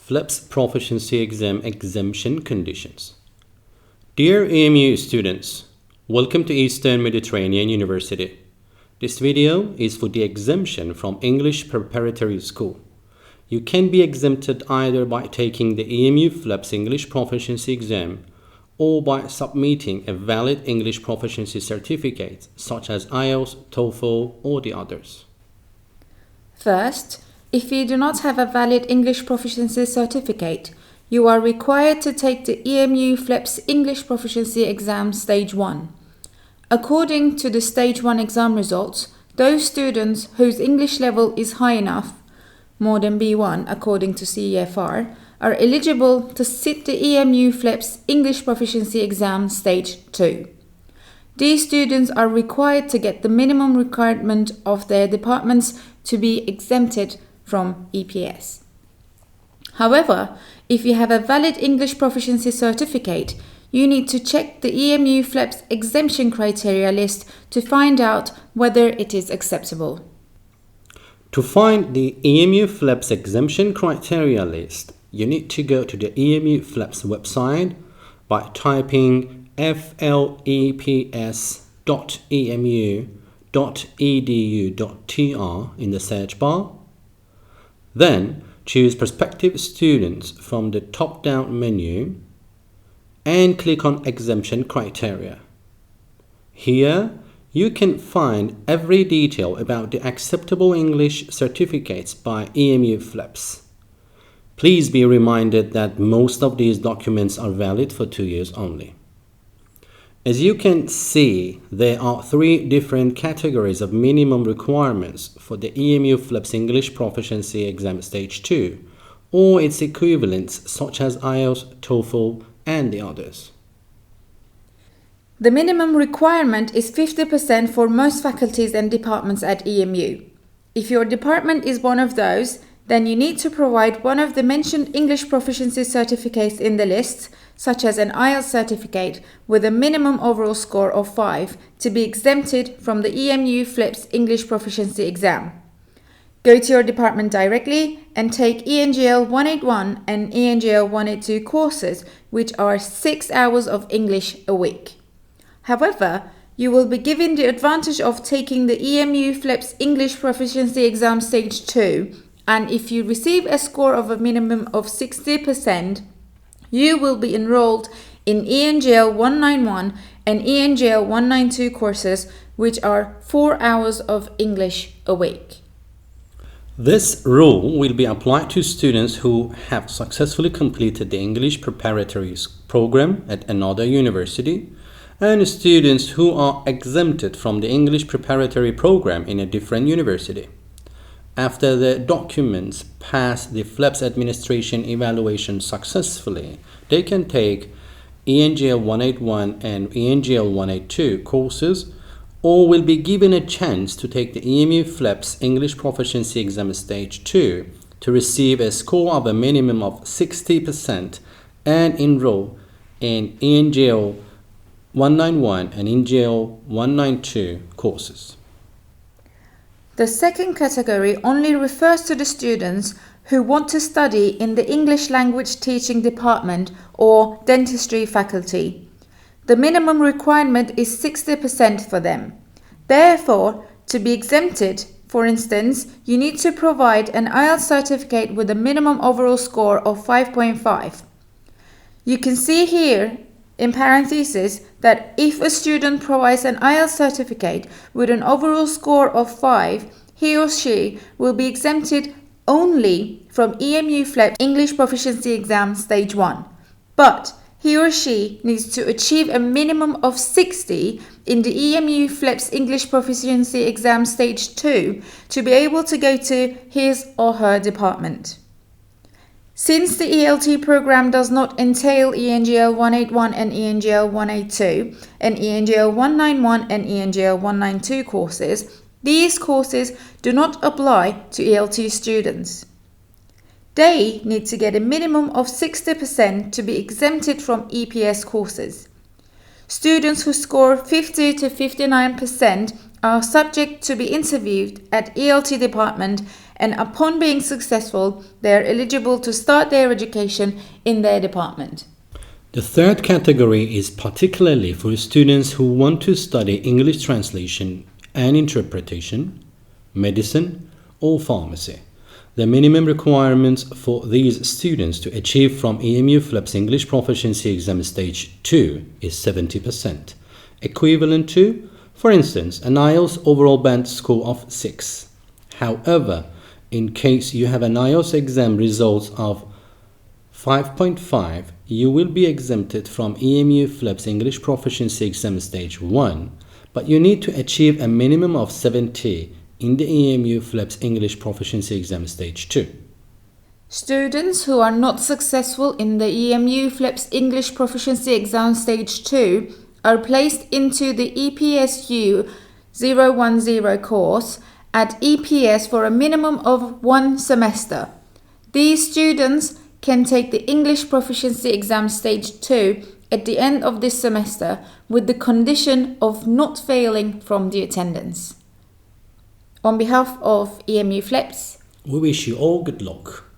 Fleps Proficiency Exam Exemption Conditions. Dear EMU students, welcome to Eastern Mediterranean University. This video is for the exemption from English Preparatory School. You can be exempted either by taking the Emu Fleps English Proficiency Exam or by submitting a valid English Proficiency Certificate such as IELTS, TOEFL or the others. First, if you do not have a valid English Proficiency Certificate, you are required to take the Emu Fleps English Proficiency Exam Stage 1. According to the Stage 1 exam results, those students whose English level is high enough, more than B1 according to CEFR, are eligible to sit the Emu Fleps English Proficiency Exam Stage 2. These students are required to get the minimum requirement of their departments to be exempted from EPS. However, if you have a valid English Proficiency Certificate, you need to check the Emu Fleps exemption criteria list to find out whether it is acceptable. To find the Emu Fleps exemption criteria list, you need to go to the Emu Fleps website by typing fleps.emu.edu.tr in the search bar. Then choose Prospective Students from the top-down menu and click on Exemption Criteria. Here, you can find every detail about the acceptable English certificates by Emu Fleps. Please be reminded that most of these documents are valid for 2 years only. As you can see, there are 3 different categories of minimum requirements for the Emu Fleps English Proficiency Exam Stage 2 or its equivalents such as IELTS, TOEFL and the others. The minimum requirement is 50% for most faculties and departments at EMU. If your department is one of those, then you need to provide one of the mentioned English proficiency certificates in the list, such as an IELTS certificate with a minimum overall score of 5 to be exempted from the Emu Fleps English Proficiency Exam. Go to your department directly and take ENGL 181 and ENGL 182 courses, which are 6 hours of English a week. However, you will be given the advantage of taking the Emu Fleps English Proficiency Exam Stage 2, and if you receive a score of a minimum of 60%, you will be enrolled in ENGL 191 and ENGL 192 courses, which are 4 hours of English a week. This rule will be applied to students who have successfully completed the English Preparatory program at another university and students who are exempted from the English Preparatory program in a different university. After the documents pass the Fleps administration evaluation successfully, they can take ENGL 181 and ENGL 182 courses or will be given a chance to take the Emu Fleps English Proficiency Exam Stage 2 to receive a score of a minimum of 60% and enroll in ENGL 191 and ENGL 192 courses. The second category only refers to the students who want to study in the English Language Teaching Department or Dentistry faculty. The minimum requirement is 60% for them. Therefore, to be exempted, for instance, you need to provide an IELTS certificate with a minimum overall score of 5.5. You can see here in parentheses that if a student provides an IELTS certificate with an overall score of 5, he or she will be exempted only from Emu Fleps English Proficiency Exam Stage 1. But he or she needs to achieve a minimum of 60 in the Emu Fleps English Proficiency Exam Stage 2 to be able to go to his or her department. Since the ELT program does not entail ENGL 181 and ENGL 182 and ENGL 191 and ENGL 192 courses, these courses do not apply to ELT students. They need to get a minimum of 60% to be exempted from EPS courses. Students who score 50 to 59% are subject to be interviewed at ELT department and upon being successful, they are eligible to start their education in their department. The third category is particularly for students who want to study English translation and interpretation, medicine, or pharmacy. The minimum requirements for these students to achieve from Emu Fleps English Proficiency Exam Stage 2 is 70%, equivalent to, for instance, an IELTS overall band score of 6. However, in case you have an IELTS exam results of 5.5, you will be exempted from Emu Fleps English Proficiency Exam Stage 1, but you need to achieve a minimum of 70 in the Emu Fleps English Proficiency Exam Stage 2. Students who are not successful in the Emu Fleps English Proficiency Exam Stage 2 are placed into the EPSU 010 course at EPS for a minimum of 1 semester. These students can take the English Proficiency Exam Stage 2 at the end of this semester with the condition of not failing from the attendance. On behalf of Emu Fleps, we wish you all good luck.